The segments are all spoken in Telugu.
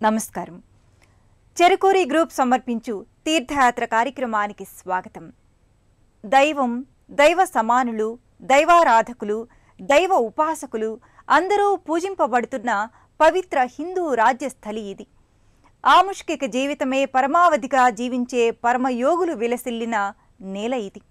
నమస్కారం. చెరుకూరి గ్రూప్ సమర్పించు తీర్థయాత్ర కార్యక్రమానికి స్వాగతం. దైవం, దైవ సమానులు, దైవారాధకులు, దైవ ఉపాసకులు అందరూ పూజింపబడుతున్న పవిత్ర హిందూ రాజ్యస్థలి ఇది. ఆముష్కిక జీవితమే పరమావధిగా జీవించే పరమయోగులు విలసిల్లిన నేల ఇది.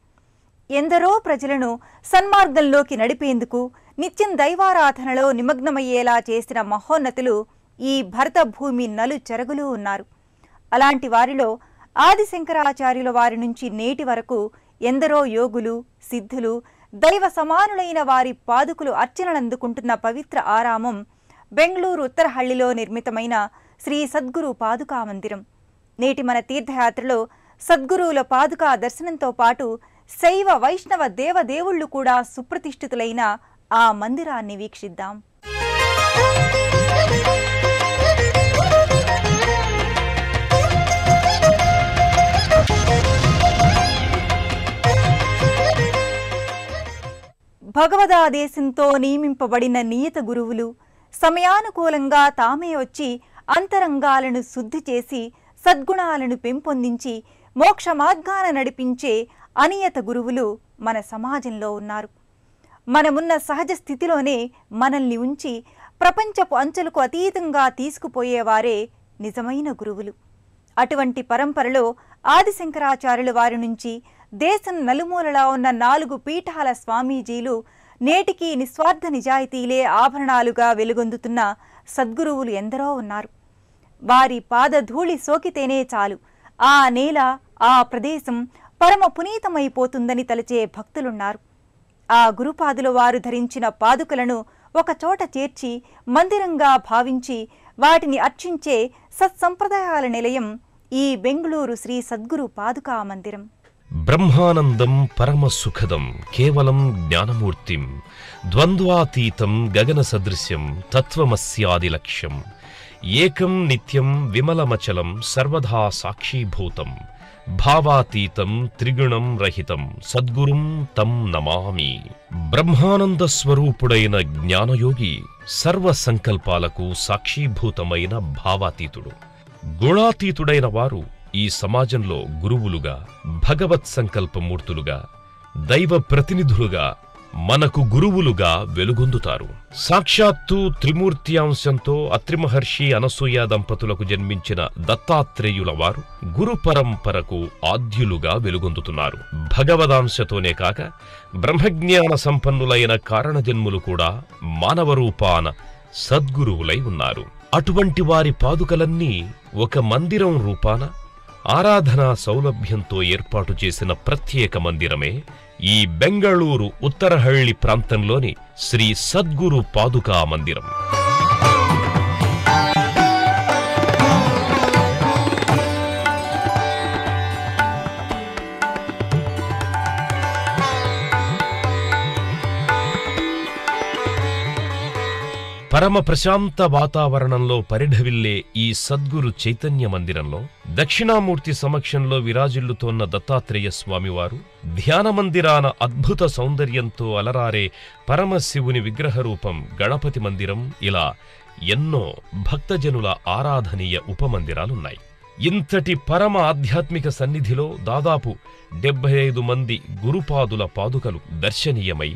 ఎందరో ప్రజలను సన్మార్గంలోకి నడిపేందుకు నిత్యం దైవారాధనలో నిమగ్నమయ్యేలా చేసిన మహోన్నతులు ఈ భరత భూమి నలు చెరగులు ఉన్నారు. అలాంటి వారిలో ఆదిశంకరాచార్యుల వారి నుంచి నేటి వరకు ఎందరో యోగులు, సిద్ధులు, దైవ సమానులైన వారి పాదుకులు అర్చనలందుకుంటున్న పవిత్ర ఆరామం బెంగళూరు ఉత్తరహళ్లిలో నిర్మితమైన శ్రీ సద్గురు పాదుకా మందిరం. నేటి మన తీర్థయాత్రలో సద్గురువుల పాదుకా దర్శనంతో పాటు శైవ వైష్ణవ దేవదేవుళ్లు కూడా సుప్రతిష్ఠితులైన ఆ మందిరాన్ని వీక్షిద్దాం. భగవదాదేశంతో నియమింపబడిన నియత గురువులు సమయానుకూలంగా తామే వచ్చి అంతరంగాలను శుద్ధి చేసి సద్గుణాలను పెంపొందించి మోక్ష మార్గాన నడిపించే అనియత గురువులు మన సమాజంలో ఉన్నారు. మనమున్న సహజ స్థితిలోనే మనల్ని ఉంచి ప్రపంచపు అంచెలకు అతీతంగా తీసుకుపోయేవారే నిజమైన గురువులు. అటువంటి పరంపరలో ఆదిశంకరాచార్యుల వారి నుంచి దేశం నలుమూలలా ఉన్న 4 పీఠాల స్వామీజీలు నేటికి నిస్వార్థ నిజాయితీలే ఆభరణాలుగా వెలుగొందుతున్న సద్గురువులు ఎందరో ఉన్నారు. వారి పాదధూళి సోకితేనే చాలు ఆ నేల, ఆ ప్రదేశం పరమ పునీతమైపోతుందని తలచే భక్తులున్నారు. ఆ గురుపాదుల వారు ధరించిన పాదుకలను ఒక చోట చేర్చి మందిరంగా భావించి వాటిని అర్చించే సత్సంప్రదాయాల నిలయం ఈ బెంగళూరు శ్రీ సద్గురు పాదుకా మందిరం. బ్రహ్మానందం పరమసుఖదం కేవలం జ్ఞానమూర్తిం ద్వంద్వాతీతం గగన సదృశ్యం తత్వమస్యాది లక్ష్యం ఏకం నిత్యం విమలమచలం సర్వదా సాక్షీభూతం భావాతీతం త్రిగుణం రహితం సద్గురుం తం నమామి. బ్రహ్మానంద స్వరూపుడైన జ్ఞానయోగి సర్వ సంకల్పాలకు సాక్షీభూతమైన భావాతీతుడు. గుణాతీతుడైన వారు ఈ సమాజంలో గురువులుగా, భగవత్ సంకల్పమూర్తులుగా, దైవ ప్రతినిధులుగా, మనకు గురువులుగా వెలుగొందుతారు. సాక్షాత్తు త్రిమూర్తి అంశంతో అత్రి మహర్షి, అనసూయ దంపతులకు జన్మించిన దత్తాత్రేయుల వారు గురు పరంపరకు ఆద్యులుగా వెలుగొందుతున్నారు. భగవదాంశతోనే కాక బ్రహ్మజ్ఞాన సంపన్నులైన కారణజన్ములు కూడా మానవ రూపాన సద్గురువులై ఉన్నారు. అటువంటి వారి పాదుకలన్నీ ఒక మందిరం రూపాన ఆరాధనా సౌలభ్యంతో ఏర్పాటు చేసిన ప్రత్యేక మందిరమే ఈ బెంగళూరు ఉత్తరహళ్లి ప్రాంతంలోని శ్రీ సద్గురు పాదుకా మందిరం. పరమ ప్రశాంత వాతావరణంలో పరిఢవిల్లే ఈ సద్గురు చైతన్య మందిరంలో దక్షిణామూర్తి సమక్షంలో విరాజిల్లుతోన్న దత్తాత్రేయ స్వామివారు, ధ్యానమందిరాన అద్భుత సౌందర్యంతో అలరారే పరమశివుని విగ్రహరూపం గణపతి మందిరం, ఇలా ఎన్నో భక్తజనుల ఆరాధనీయ ఉపమందిరాలున్నాయి. ఇంతటి పరమ ఆధ్యాత్మిక సన్నిధిలో దాదాపు 75 మంది గురుపాదుల పాదుకలు దర్శనీయమై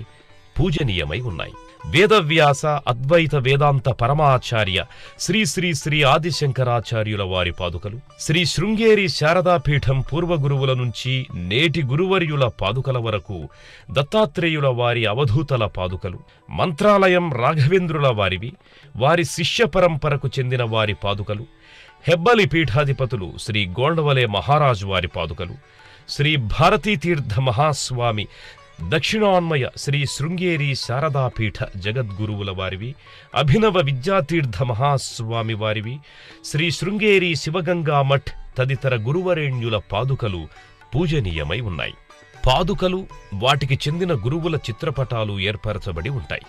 పూజనీయమై ఉన్నాయి. వేదవ్యాస అద్వైత వేదాంత పరమాచార్య శ్రీ శ్రీ శ్రీ ఆదిశంకరాచార్యుల వారి పాదుకలు, శ్రీ శృంగేరి శారదాపీఠం పూర్వగురువుల నుంచి నేటి గురువర్యుల పాదుకల వరకు దత్తాత్రేయుల వారి అవధూతల పాదుకలు, మంత్రాలయం రాఘవేంద్రుల వారివి, వారి శిష్య పరంపరకు చెందిన వారి పాదుకలు, హెబ్బలి పీఠాధిపతులు శ్రీ గోండవలే మహారాజు వారి పాదుకలు, శ్రీ భారతీతీర్థ మహాస్వామి దక్షిణాన్మయ శ్రీ శృంగేరి శారదాపీఠ జగద్గురువుల వారివి, అభినవ విద్యాతీర్థ మహాస్వామి వారివి, శ్రీ శృంగేరి శివగంగా మఠ్ తదితర గురువరేణ్యుల పాదుకలు పూజనీయమై ఉన్నాయి. పాదుకలు, వాటికి చెందిన గురువుల చిత్రపటాలు ఏర్పరచబడి ఉంటాయి.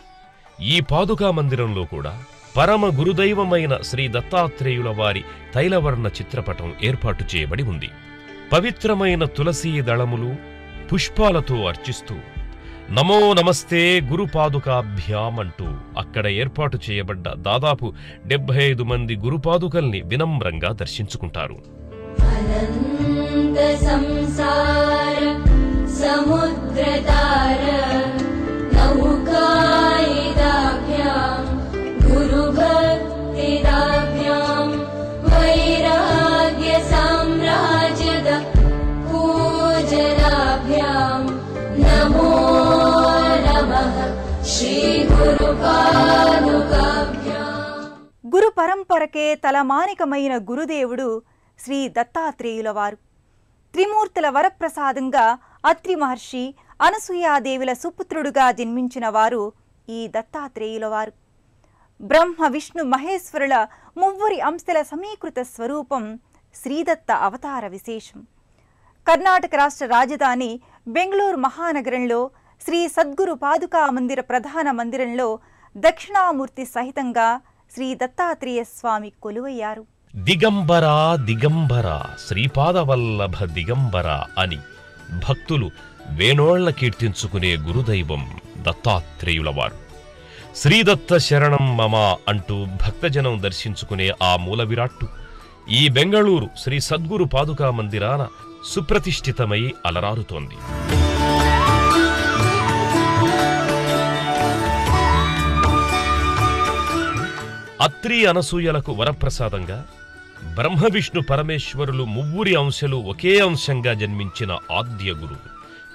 ఈ పాదుకా మందిరంలో కూడా పరమ గురుదైవమైన శ్రీ దత్తాత్రేయుల వారి తైలవర్ణ చిత్రపటం ఏర్పాటు చేయబడి ఉంది. పవిత్రమైన తులసీ దళములు, పుష్పాలతో అర్చిస్తూ నమో నమస్తే గురుపాదుకాభ్యాం అంటూ అక్కడ ఏర్పాటు చేయబడ్డ దాదాపు 75 మంది గురుపాదుకల్ని వినమ్రంగా దర్శించుకుంటారు. అనంత సంసార సముద్రతార నౌకాయిదాభ్యాం గురుభక్తిదాభ్యాం వైరాగ్య సామ్రాజ్యద పూజనాభ్యాం నమో నమః శ్రీ గురుపాదుకాభ్యాం. గురు పరంపరకే తలమానికమైన గురుదేవుడు శ్రీ దత్తాత్రేయుల వారు. త్రిమూర్తుల వరప్రసాదంగా అత్రి మహర్షి, అనసూయాదేవుల సుపుత్రుడుగా జన్మించిన వారు ఈ దత్తాత్రేయుల వారు. బ్రహ్మ విష్ణు మహేశ్వరుల మువ్వురి అంశల సమీకృత స్వరూపం శ్రీదత్త అవతార విశేషం. కర్ణాటక రాష్ట్ర రాజధాని బెంగళూరు మహానగరంలో శ్రీ సద్గురు పాదుకా మందిర ప్రధాన మందిరంలో దక్షిణామూర్తి సహితంగా శ్రీ దత్తాత్రేయ స్వామి కొలువయ్యారు. దిగంబరా దిగంబరా శ్రీపాదవల్లభ దిగంబర అని భక్తులు వేణోళ్ల కీర్తించుకునే గురుదైవం దత్తాత్రేయుల వారు. శ్రీదత్త శరణం మమ అంటూ భక్తజనం దర్శించుకునే ఆ మూల విరాట్టు ఈ బెంగళూరు శ్రీ సద్గురు పాదుకా మందిరాన సుప్రతిష్ఠితమై అలరారుతోంది. అత్రి అనసూయలకు వరప్రసాదంగా బ్రహ్మ విష్ణు పరమేశ్వరులు ముగ్గురి అంశలు ఒకే అంశంగా జన్మించిన ఆద్య గురువు.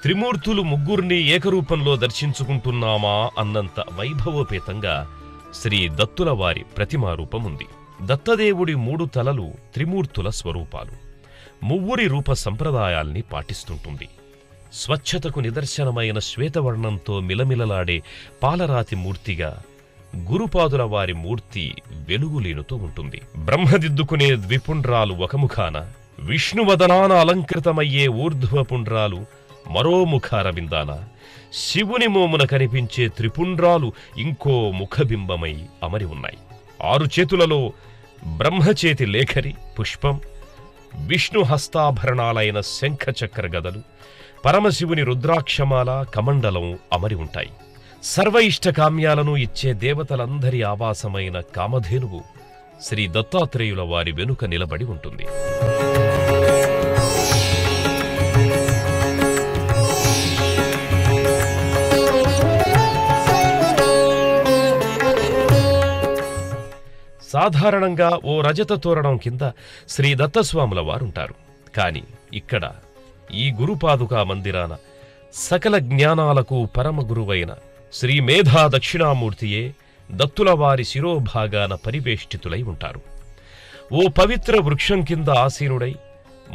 త్రిమూర్తులు ముగ్గురిని ఏకరూపంలో దర్శించుకుంటున్నామా అన్నంత వైభవోపేతంగా శ్రీ దత్తుల వారి ప్రతిమారూపముంది. దత్తదేవుడి 3 తలలు త్రిమూర్తుల స్వరూపాలు. మువ్వురి రూప సంప్రదాయాల్ని పాటిస్తుంటుంది. స్వచ్ఛతకు నిదర్శనమైన శ్వేతవర్ణంతో మిలమిలలాడే పాలరాతి మూర్తిగా గురుపాదుల వారి మూర్తి వెలుగులీనుతూ ఉంటుంది. బ్రహ్మదిద్దుకునే ద్విపుండ్రాలు ఒక ముఖాన, విష్ణువదనాన అలంకృతమయ్యే ఊర్ధ్వపుండ్రాలు మరో ముఖారవిందాన, శివుని మోమున కనిపించే త్రిపుండ్రాలు ఇంకో ముఖబింబమై అమరి ఉన్నాయి. 6 చేతులలో బ్రహ్మచేతి లేఖరి పుష్పం, విష్ణు హస్తాభరణాలైన శంఖచక్ర గదలు, పరమశివుని రుద్రాక్షమాల కమండలం అమరి ఉంటాయి. సర్వ ఇష్టకామ్యాలను ఇచ్చే దేవతలందరి ఆవాసమైన కామధేనువు శ్రీ దత్తాత్రేయుల వారి వెనుక నిలబడి ఉంటుంది. సాధారణంగా ఓ రజత తోరణం కింద శ్రీ దత్తస్వాముల వారుంటారు. కాని ఇక్కడ ఈ గురుపాదుకా మందిరాన సకల జ్ఞానాలకు పరమ గురువైన శ్రీ మేధా దక్షిణామూర్తియే దత్తుల వారి శిరోభాగాన పరివేష్టితులై ఉంటారు. ఓ పవిత్ర వృక్షం కింద ఆసీనుడై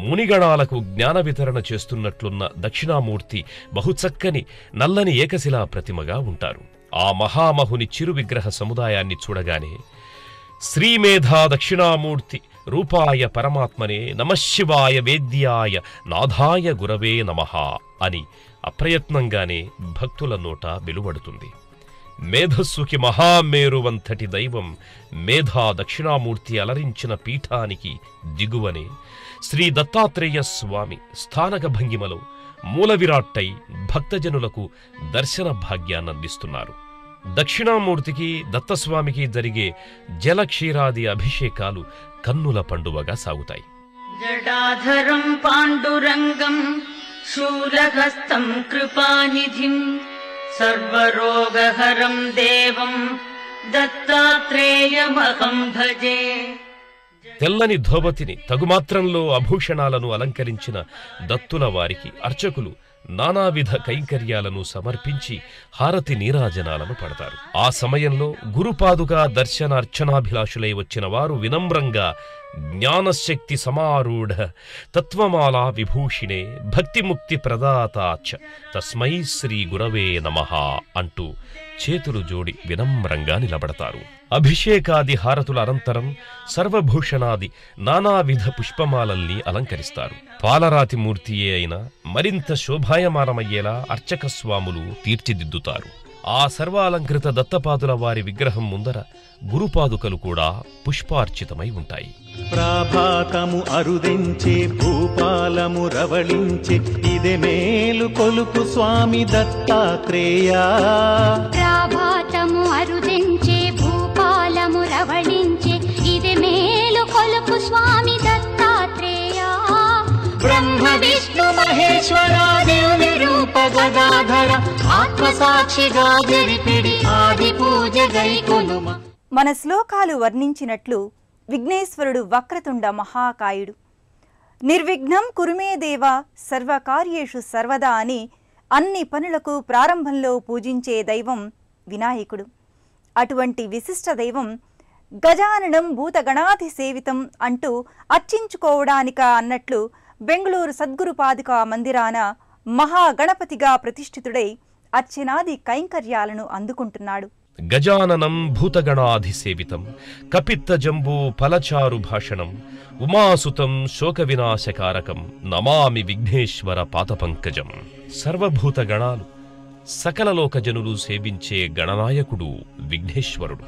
మునిగణాలకు జ్ఞాన వితరణ చేస్తున్నట్లున్న దక్షిణామూర్తి బహుచక్కని నల్లని ఏకశిలా ప్రతిమగా ఉంటారు. ఆ మహామహుని చిరు విగ్రహ సముదాయాన్ని చూడగానే శ్రీమేధా దక్షిణామూర్తి రూపాయ పరమాత్మనే నమశివాయ వేద్యాయ నాథాయ గురవే నమః అని అప్రయత్నంగానే భక్తుల నోట వెలువడుతుంది. మేధస్సుకి మహామేరువంతటి దైవం మేధా దక్షిణామూర్తి అలరించిన పీఠానికి దిగువనే శ్రీ దత్తాత్రేయ స్వామి స్థానక భంగిమలో మూలవిరాట్టై భక్తజనులకు దర్శన భాగ్యాన్నందిస్తున్నారు. దక్షిణామూర్తికి దత్తస్వామికి జరిగే జలక్షీరాది అభిషేకాలు కన్నుల పండువగా సాగుతాయి. జడాధరం పాండురంగం శూలహస్తం కృపానిధిం సర్వరోగహరం దేవం దత్తాత్రేయమహం భజే. తెల్లని ధోవతిని తగుమాత్రంలో ఆభూషణాలను అలంకరించిన దత్తుల వారికి అర్చకులు నానావిధ కైంకర్యాలను సమర్పించి హారతి నీరాజనాలను పడతారు. ఆ సమయంలో గురుపాదుగా దర్శనార్చనాభిలాషులై వచ్చిన వారు వినమ్రంగా జ్ఞానశక్తి సమారూఢ తత్వమాలా విభూషిణే భక్తిముక్తి ప్రదాతాచ తస్మై శ్రీ గురవే నమః అంటూ చేతులు జోడి వినమ్రంగా నిలబడతారు. అభిషేకాది హారతుల అనంతరం సర్వభూషణాది నానావిధ పుష్పమాలల్ని అలంకరిస్తారు. పాలరాతి మూర్తియే అయినా మరింత శోభాయమానమయ్యేలా అర్చక స్వాములు తీర్చిదిద్దుతారు. ఆ సర్వాలంకృత దత్తపాదుల వారి విగ్రహం ముందర గురుపాదుకలు కూడా పుష్పార్చితమై ఉంటాయి. ప్రాభాతము అరుదించే భూపాలము రవళించే ఇదే మేలు కొలుపు స్వామి దత్తాత్రేయ. ప్రాభాతము అరుదించే భూపాలము రవళించే ఇదే మేలు కొలుపు స్వామి దత్తాత్రేయ. బ్రహ్మ విష్ణు మహేశ్వర దేవుని రూప గదాధర ఆత్మసాక్షిగా జరిపిడి ఆది పూజ గైకొనుమ. మన శ్లోకాలు వర్ణించినట్లు విఘ్నేశ్వరుడు వక్రతుండ మహాకాయుడు. నిర్విఘ్నం కురుమే దేవ సర్వకార్యేషు సర్వదా అని అన్ని పనులకు ప్రారంభంలో పూజించే దైవం వినాయకుడు. అటువంటి విశిష్ట దైవం గజాననం భూతగణాధి సేవితం అంటూ అర్చించుకోవడానిక అన్నట్లు బెంగళూరు సద్గురు పాదుకా మందిరాన మహాగణపతిగా ప్రతిష్ఠితుడై అర్చనాది కైంకర్యాలను అందుకుంటున్నాడు. గజాననం భూతగణాధిసేవితం కపిత్త జంబూ ఫలచారు భాషణం ఉమాసుతం శోక వినాశకారకం నమామి విఘ్నేశ్వర పాదపంకజం. సర్వభూత గణాలు సకల లోకజనులు సేవించే గణనాయకుడు విఘ్నేశ్వరుడు.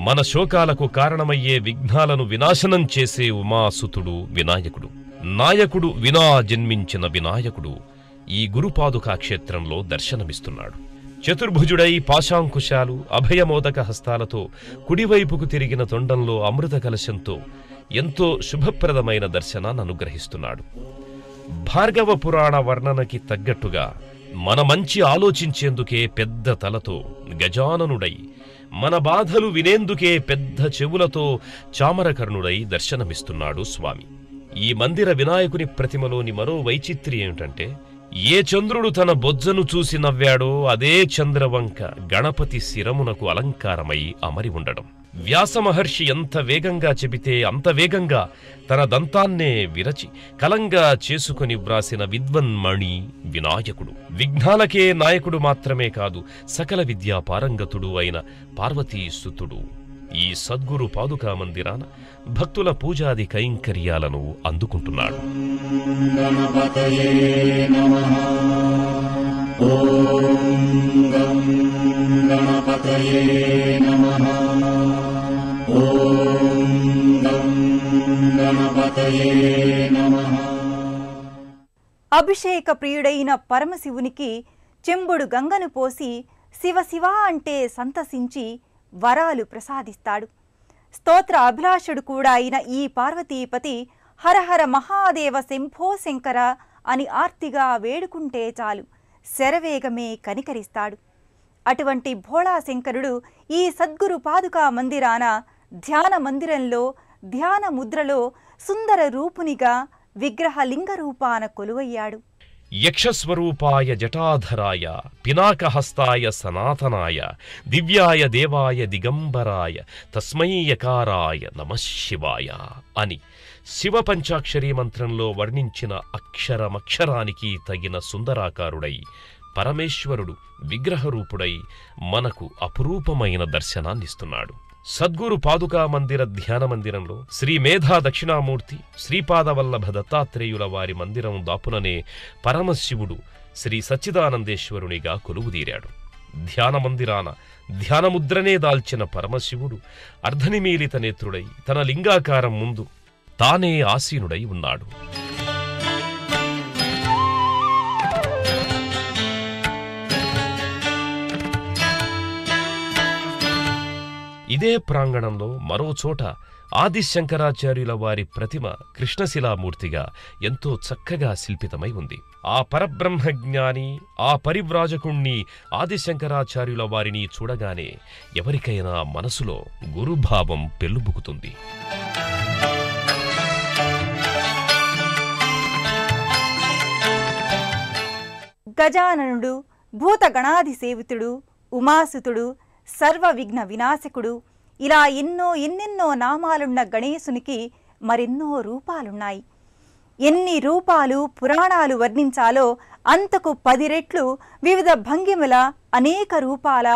మన శోకాలకు కారణమయ్యే విఘ్నాలను వినాశనం చేసే ఉమాసుతుడు వినాయకుడు. నాయకుడు వినా జన్మించిన వినాయకుడు ఈ గురుపాదుకా క్షేత్రంలో దర్శనమిస్తున్నాడు. చతుర్భుజుడై పాశాంకుశాలు అభయమోదక హస్తాలతో కుడివైపుకు తిరిగిన తొండంలో అమృత కలశంతో ఎంతో శుభప్రదమైన దర్శనాన్ని అనుగ్రహిస్తున్నాడు. భార్గవ పురాణ వర్ణనకి తగ్గట్టుగా మన మంచి ఆలోచించేందుకే పెద్ద తలతో గజాననుడై, మన బాధలు వినేందుకే పెద్ద చెవులతో చామరకర్ణుడై దర్శనమిస్తున్నాడు స్వామి. ఈ మందిర వినాయకుని ప్రతిమలోని మరో వైచిత్ర్యం ఏమిటంటే, ఏ చంద్రుడు తన బొజ్జను చూసి నవ్వాడో అదే చంద్రవంక గణపతి శిరమునకు అలంకారమై అమరి ఉండడం. వ్యాసమహర్షి ఎంత వేగంగా చెబితే అంత వేగంగా తన దంతాన్నే విరచి కలంగా చేసుకుని వ్రాసిన విద్వన్మణి వినాయకుడు. విఘ్నాలకే నాయకుడు మాత్రమే కాదు, సకల విద్యా పారంగతుడు అయిన పార్వతీసుతుడు ఈ సద్గురు పాదుకా మందిరాన భక్తుల పూజాది కైంకర్యాలను అందుకుంటున్నాడు. అభిషేక ప్రియుడైన పరమశివునికి చెంబుడు గంగను పోసి శివ శివ అంటే సంతసించి వరాలు ప్రసాదిస్తాడు. స్తోత్ర అభిలాషుడు కూడా అయిన ఈ పార్వతీపతి హరహర మహాదేవ శంభో శంకర అని ఆర్తిగా వేడుకుంటే చాలు శరవేగమే కనికరిస్తాడు. అటువంటి భోళా శంకరుడు ఈ సద్గురు పాదుకా మందిరాన ధ్యాన మందిరంలో ధ్యాన ముద్రలో సుందర రూపునిగా విగ్రహలింగ రూపాన కొలువయ్యాడు. యక్షస్వరూపాయ జటాధరాయ పినాకహస్తాయ సనాతనాయ దివ్యాయ దేవాయ దిగంబరాయ తస్మై యకారాయ నమఃశివాయ అని శివ పంచాక్షరీ మంత్రంలో వర్ణించిన అక్షరమక్షరానికి తగిన సుందరాకారుడై పరమేశ్వరుడు విగ్రహరూపుడై మనకు అపురూపమైన దర్శనాన్నిస్తున్నాడు. సద్గురు పాదుకా మందిర ధ్యాన మందిరంలో శ్రీ మేధా దక్షిణామూర్తి శ్రీపాదవల్లభ దత్తాత్రేయుల వారి మందిరం దాపుననే పరమశివుడు శ్రీ సచ్చిదానందేశ్వరునిగా కొలువుదీరాడు. ధ్యాన మందిరాన ధ్యానముద్రనే దాల్చిన పరమశివుడు అర్ధనిమీలిత నేత్రుడై తన లింగాకారం ముందు తానే ఆసీనుడై ఉన్నాడు. ఇదే ప్రాంగణంలో మరో చోట ఆదిశంకరాచార్యుల వారి ప్రతిమ కృష్ణశిలామూర్తిగా ఎంతో చక్కగా శిల్పితమై ఉంది. ఆ పరబ్రహ్మజ్ఞాని, ఆ పరివ్రాజకుణ్ణి ఆదిశంకరాచార్యుల వారిని చూడగానే ఎవరికైనా మనసులో గురుభావం పెల్లుబుకుతుంది. గజాననుడు, భూతగణాధి సేవితుడు, ఉమాసుతుడు, సర్వ విఘ్న వినాశకుడు ఇలా ఎన్నెన్నో నామాలున్న గణేశునికి మరెన్నో రూపాలున్నాయి. ఎన్ని రూపాలు పురాణాలు వర్ణించాలో అంతకు 10 రెట్లు వివిధ భంగిమల అనేక రూపాల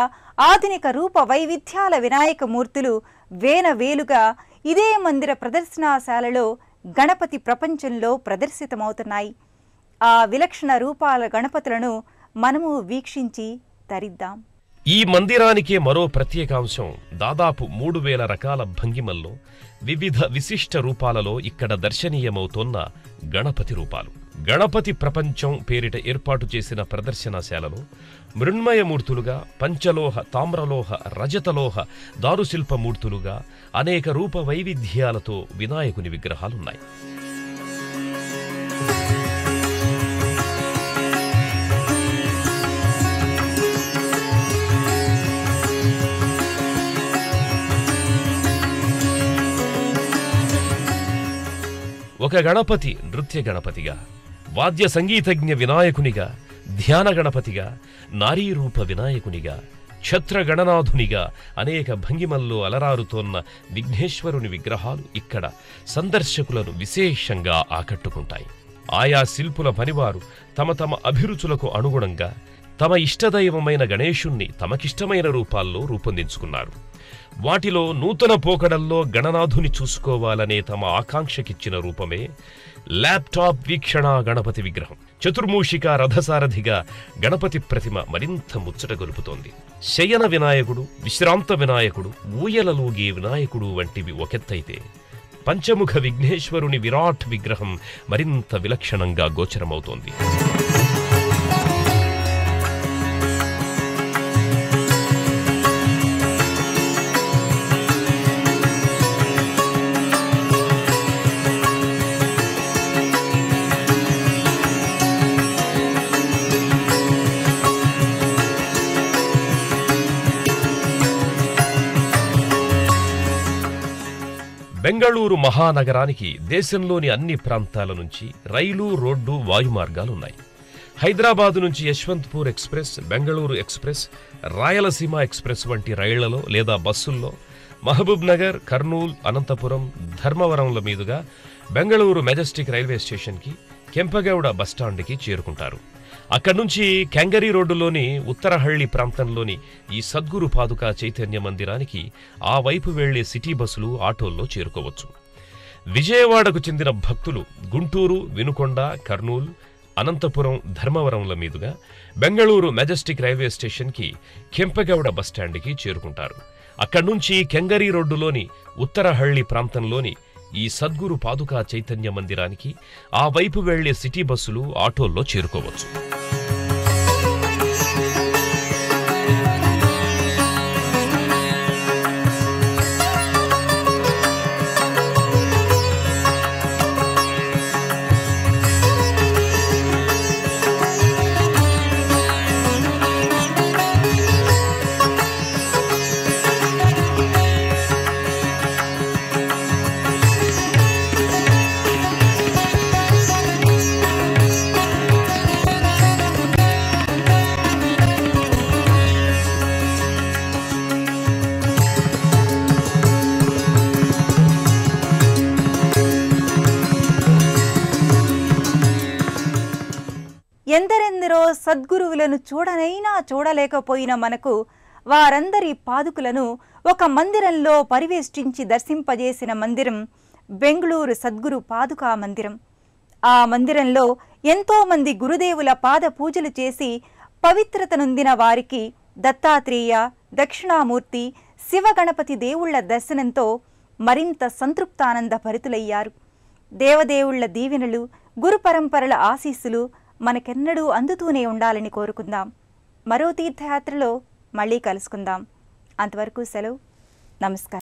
ఆధునిక రూప వైవిధ్యాల వినాయకమూర్తులు వేనవేలుగా ఇదే మందిర ప్రదర్శనాశాలలో గణపతి ప్రపంచంలో ప్రదర్శితమవుతున్నాయి. ఆ విలక్షణ రూపాల గణపతులను మనము వీక్షించి తరిద్దాం. ఈ మందిరానికే మరో ప్రత్యేకాంశం దాదాపు 3000 రకాల భంగిమల్లో వివిధ విశిష్ట రూపాలలో ఇక్కడ దర్శనీయమవుతోన్న గణపతి రూపాలు. గణపతి ప్రపంచం పేరిట ఏర్పాటు చేసిన ప్రదర్శనశాలలో మృణ్మయమూర్తులుగా, పంచలోహ, తామ్రలోహ, రజతలోహ, దారుశిల్పమూర్తులుగా అనేక రూప వైవిధ్యాలతో వినాయకుని విగ్రహాలున్నాయి. ఒక గణపతి నృత్య గణపతిగా, వాద్య సంగీతజ్ఞ వినాయకునిగా, ధ్యాన గణపతిగా, నారీరూప వినాయకునిగా, ఛత్ర గణనాథునిగా అనేక భంగిమల్లో అలరారుతోన్న విఘ్నేశ్వరుని విగ్రహాలు ఇక్కడ సందర్శకులను విశేషంగా ఆకట్టుకుంటాయి. ఆయా శిల్పుల పనివారు తమ తమ అభిరుచులకు అనుగుణంగా తమ ఇష్టదైవమైన గణేశుణ్ణి తమకిష్టమైన రూపాల్లో రూపొందించుకున్నారు. వాటిలో నూతన పోకడల్లో గణనాథుని చూసుకోవాలనే తమ ఆకాంక్షకిచ్చిన రూపమే ల్యాప్టాప్ వీక్షణ గణపతి విగ్రహం. చతుర్మూషిక రథసారథిగా గణపతి ప్రతిమ మరింత ముచ్చట గొలుపుతోంది. శయన వినాయకుడు, విశ్రాంత వినాయకుడు, ఊయలలూగే వినాయకుడు వంటివి ఒకెత్తైతే, పంచముఖ విఘ్నేశ్వరుని విరాట్ విగ్రహం మరింత విలక్షణంగా గోచరమవుతోంది. బెంగళూరు మహానగరానికి దేశంలోని అన్ని ప్రాంతాల నుంచి రైలు, రోడ్డు, వాయుమార్గాలున్నాయి. హైదరాబాదు నుంచి Yesvantpur express, Bengaluru express, Rayalaseema express వంటి రైళ్లలో లేదా బస్సుల్లో మహబూబ్ నగర్, కర్నూలు, అనంతపురం, ధర్మవరంల మీదుగా బెంగళూరు మెజెస్టిక్ రైల్వే స్టేషన్కి, కెంపగౌడ బస్టాండ్కి చేరుకుంటారు. అక్కడి నుంచి క్యాంగరీ రోడ్డులోని ఉత్తరహళ్లి ప్రాంతంలోని ఈ సద్గురు పాదుకా చైతన్య మందిరానికి ఆ వైపు వెళ్లే సిటీ బస్సులు, ఆటోల్లో చేరుకోవచ్చు. విజయవాడకు చెందిన భక్తులు గుంటూరు, వినుకొండ, కర్నూలు, అనంతపురం, ధర్మవరంల మీదుగా బెంగళూరు మెజెస్టిక్ రైల్వే స్టేషన్కి, కెంపగౌడ బస్టాండ్కి చేరుకుంటారు. అక్కడి నుంచి కెంగరీ రోడ్డులోని ఉత్తరహళ్లి ప్రాంతంలోని ఈ సద్గురు పాదుకా చైతన్య మందిరానికి ఆ వైపు వెళ్లే సిటీ బస్సులు, ఆటోల్లో చేరుకోవచ్చు. ఎందరెందరో సద్గురువులను చూడనైనా చూడలేకపోయిన మనకు వారందరి పాదుకులను ఒక మందిరంలో పరివేష్టించి దర్శింపజేసిన మందిరం బెంగళూరు సద్గురు పాదుకా మందిరం. ఆ మందిరంలో ఎంతో మంది గురుదేవుల పాద పూజలు చేసి పవిత్రత నొందిన వారికి దత్తాత్రేయ, దక్షిణామూర్తి, శివగణపతి దేవుళ్ల దర్శనంతో మరింత సంతృప్తానంద భరితులయ్యారు. దేవదేవుళ్ల దీవెనలు, గురు పరంపరల ఆశీస్సులు మనకెన్నడూ అందుతూనే ఉండాలని కోరుకుందాం. మరో తీర్థయాత్రలో మళ్ళీ కలుసుకుందాం. అంతవరకు సెలవు. నమస్కారం.